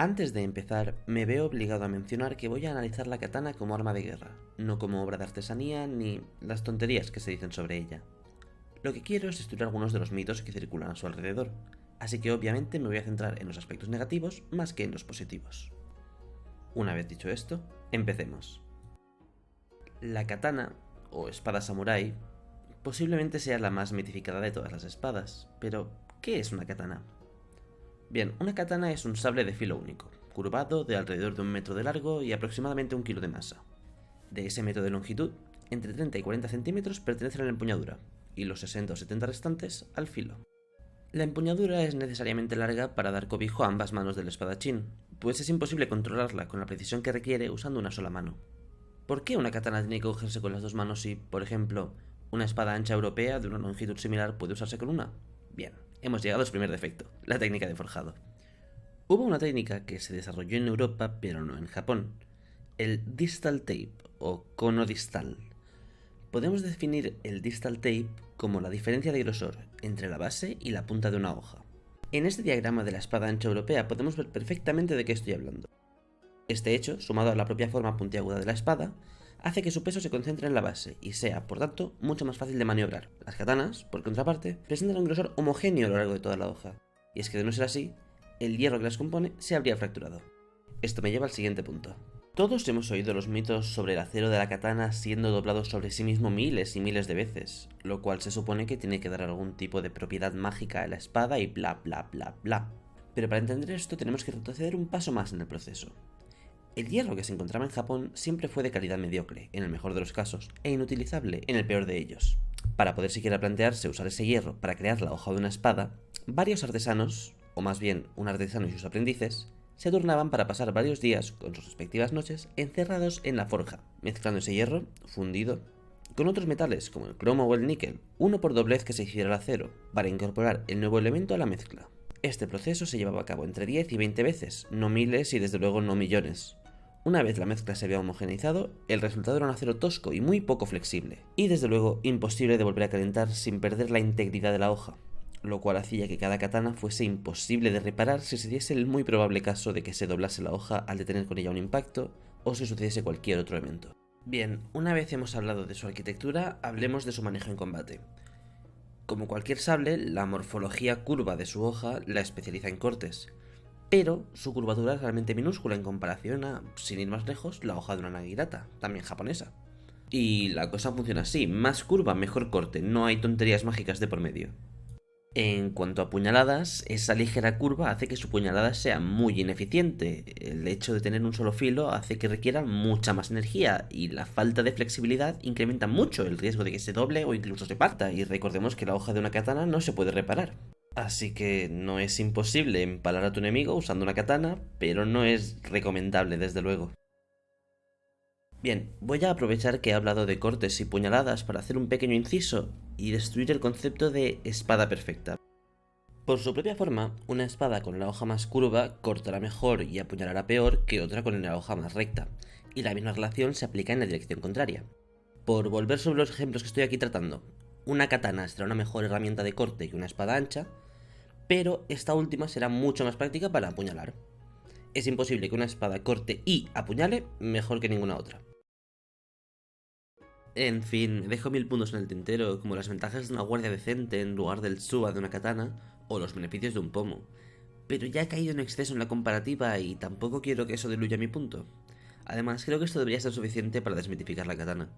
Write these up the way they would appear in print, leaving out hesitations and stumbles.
Antes de empezar, me veo obligado a mencionar que voy a analizar la katana como arma de guerra, no como obra de artesanía ni las tonterías que se dicen sobre ella. Lo que quiero es destruir algunos de los mitos que circulan a su alrededor, así que obviamente me voy a centrar en los aspectos negativos más que en los positivos. Una vez dicho esto, empecemos. La katana, o espada samurái, posiblemente sea la más mitificada de todas las espadas, pero ¿qué es una katana? Bien, una katana es un sable de filo único, curvado de alrededor de 1 metro de largo y aproximadamente 1 kilo de masa. De ese metro de longitud, entre 30 y 40 centímetros pertenecen a la empuñadura, y los 60 o 70 restantes al filo. La empuñadura es necesariamente larga para dar cobijo a ambas manos del espadachín, pues es imposible controlarla con la precisión que requiere usando una sola mano. ¿Por qué una katana tiene que cogerse con las dos manos si, por ejemplo, una espada ancha europea de una longitud similar puede usarse con una? Bien, hemos llegado a su primer defecto, la técnica de forjado. Hubo una técnica que se desarrolló en Europa, pero no en Japón, el distal tape o cono distal. Podemos definir el distal tape como la diferencia de grosor entre la base y la punta de una hoja. En este diagrama de la espada ancha europea podemos ver perfectamente de qué estoy hablando. Este hecho, sumado a la propia forma puntiaguda de la espada, hace que su peso se concentre en la base y sea, por tanto, mucho más fácil de maniobrar. Las katanas, por contraparte, presentan un grosor homogéneo a lo largo de toda la hoja, y es que de no ser así, el hierro que las compone se habría fracturado. Esto me lleva al siguiente punto. Todos hemos oído los mitos sobre el acero de la katana siendo doblado sobre sí mismo miles y miles de veces, lo cual se supone que tiene que dar algún tipo de propiedad mágica a la espada y bla bla bla bla. Pero para entender esto tenemos que retroceder un paso más en el proceso. El hierro que se encontraba en Japón siempre fue de calidad mediocre, en el mejor de los casos, e inutilizable, en el peor de ellos. Para poder siquiera plantearse usar ese hierro para crear la hoja de una espada, varios artesanos, o más bien un artesano y sus aprendices, se turnaban para pasar varios días con sus respectivas noches encerrados en la forja, mezclando ese hierro, fundido, con otros metales como el cromo o el níquel, uno por doblez que se hiciera el acero, para incorporar el nuevo elemento a la mezcla. Este proceso se llevaba a cabo entre 10 y 20 veces, no miles y desde luego no millones. Una vez la mezcla se había homogeneizado, el resultado era un acero tosco y muy poco flexible, y desde luego imposible de volver a calentar sin perder la integridad de la hoja, lo cual hacía que cada katana fuese imposible de reparar si se diese el muy probable caso de que se doblase la hoja al detener con ella un impacto, o si sucediese cualquier otro evento. Bien, una vez hemos hablado de su arquitectura, hablemos de su manejo en combate. Como cualquier sable, la morfología curva de su hoja la especializa en cortes, pero su curvatura es realmente minúscula en comparación a, sin ir más lejos, la hoja de una nagirata, también japonesa. Y la cosa funciona así, más curva, mejor corte, no hay tonterías mágicas de por medio. En cuanto a puñaladas, esa ligera curva hace que su puñalada sea muy ineficiente. El hecho de tener un solo filo hace que requiera mucha más energía y la falta de flexibilidad incrementa mucho el riesgo de que se doble o incluso se parta, y recordemos que la hoja de una katana no se puede reparar. Así que no es imposible empalar a tu enemigo usando una katana, pero no es recomendable desde luego. Bien, voy a aprovechar que he hablado de cortes y puñaladas para hacer un pequeño inciso y destruir el concepto de espada perfecta. Por su propia forma, una espada con la hoja más curva cortará mejor y apuñalará peor que otra con la hoja más recta, y la misma relación se aplica en la dirección contraria. Por volver sobre los ejemplos que estoy aquí tratando, una katana será una mejor herramienta de corte que una espada ancha, pero esta última será mucho más práctica para apuñalar. Es imposible que una espada corte y apuñale mejor que ninguna otra. En fin, dejo 1000 puntos en el tintero, como las ventajas de una guardia decente en lugar del tsuba de una katana, o los beneficios de un pomo. Pero ya he caído en exceso en la comparativa y tampoco quiero que eso diluya mi punto. Además, creo que esto debería ser suficiente para desmitificar la katana.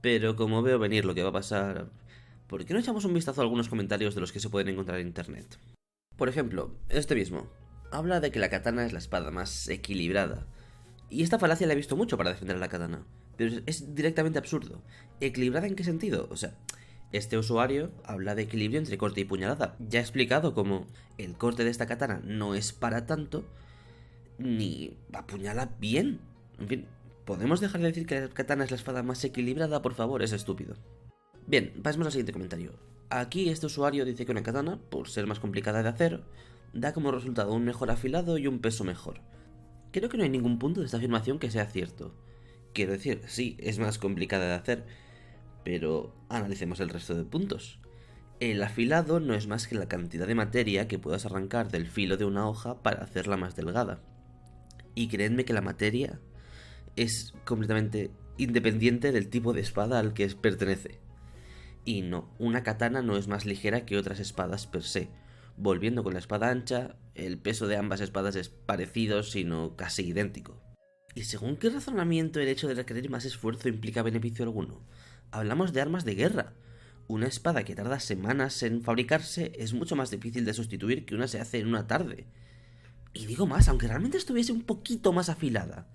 Pero como veo venir lo que va a pasar, ¿por qué no echamos un vistazo a algunos comentarios de los que se pueden encontrar en internet? Por ejemplo, este mismo. Habla de que la katana es la espada más equilibrada. Y esta falacia la he visto mucho para defender a la katana. Pero es directamente absurdo. ¿Equilibrada en qué sentido? O sea, este usuario habla de equilibrio entre corte y puñalada. Ya he explicado cómo el corte de esta katana no es para tanto, ni apuñala bien. En fin, ¿podemos dejar de decir que la katana es la espada más equilibrada, por favor? Es estúpido. Bien, pasemos al siguiente comentario. Aquí este usuario dice que una katana, por ser más complicada de hacer, da como resultado un mejor afilado y un peso mejor. Creo que no hay ningún punto de esta afirmación que sea cierto. Quiero decir, sí, es más complicada de hacer, pero analicemos el resto de puntos. El afilado no es más que la cantidad de materia que puedas arrancar del filo de una hoja para hacerla más delgada. Y creedme que la materia es completamente independiente del tipo de espada al que pertenece. Y no, una katana no es más ligera que otras espadas per se. Volviendo con la espada ancha, el peso de ambas espadas es parecido, sino casi idéntico. ¿Y según qué razonamiento el hecho de requerir más esfuerzo implica beneficio alguno? Hablamos de armas de guerra. Una espada que tarda semanas en fabricarse es mucho más difícil de sustituir que una se hace en una tarde. Y digo más, aunque realmente estuviese un poquito más afilada,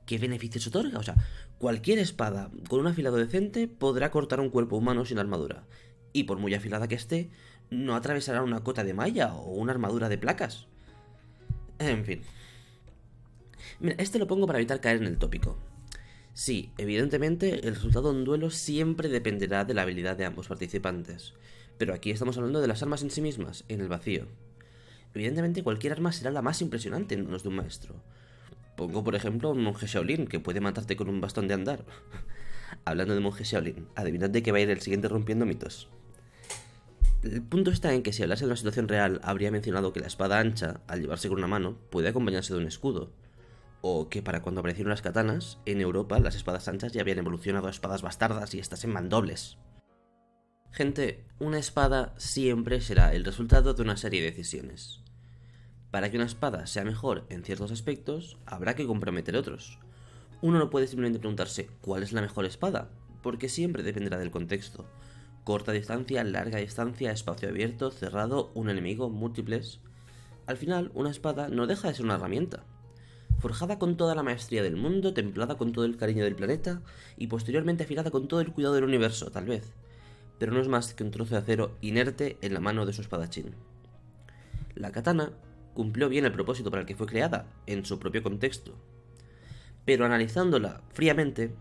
¿qué beneficios otorga? O sea, cualquier espada con un afilado decente podrá cortar un cuerpo humano sin armadura. Y por muy afilada que esté, no atravesará una cota de malla o una armadura de placas. En fin. Mira, este lo pongo para evitar caer en el tópico. Sí, evidentemente el resultado de un duelo siempre dependerá de la habilidad de ambos participantes. Pero aquí estamos hablando de las armas en sí mismas, en el vacío. Evidentemente cualquier arma será la más impresionante en manos de un maestro. Pongo por ejemplo un monje Shaolin que puede matarte con un bastón de andar. Hablando de monje Shaolin, adivinad de qué va a ir el siguiente rompiendo mitos. El punto está en que si hablase de una situación real, habría mencionado que la espada ancha, al llevarse con una mano, puede acompañarse de un escudo. O que para cuando aparecieron las katanas, en Europa las espadas anchas ya habían evolucionado a espadas bastardas y estas en mandobles. Gente, una espada siempre será el resultado de una serie de decisiones. Para que una espada sea mejor en ciertos aspectos, habrá que comprometer otros. Uno no puede simplemente preguntarse ¿cuál es la mejor espada? Porque siempre dependerá del contexto. Corta distancia, larga distancia, espacio abierto, cerrado, un enemigo, múltiples. Al final, una espada no deja de ser una herramienta. Forjada con toda la maestría del mundo, templada con todo el cariño del planeta y posteriormente afilada con todo el cuidado del universo, tal vez. Pero no es más que un trozo de acero inerte en la mano de su espadachín. La katana cumplió bien el propósito para el que fue creada, en su propio contexto. Pero analizándola fríamente,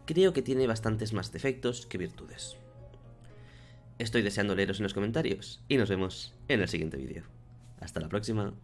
creo que tiene bastantes más defectos que virtudes. Estoy deseando leeros en los comentarios y nos vemos en el siguiente vídeo. Hasta la próxima.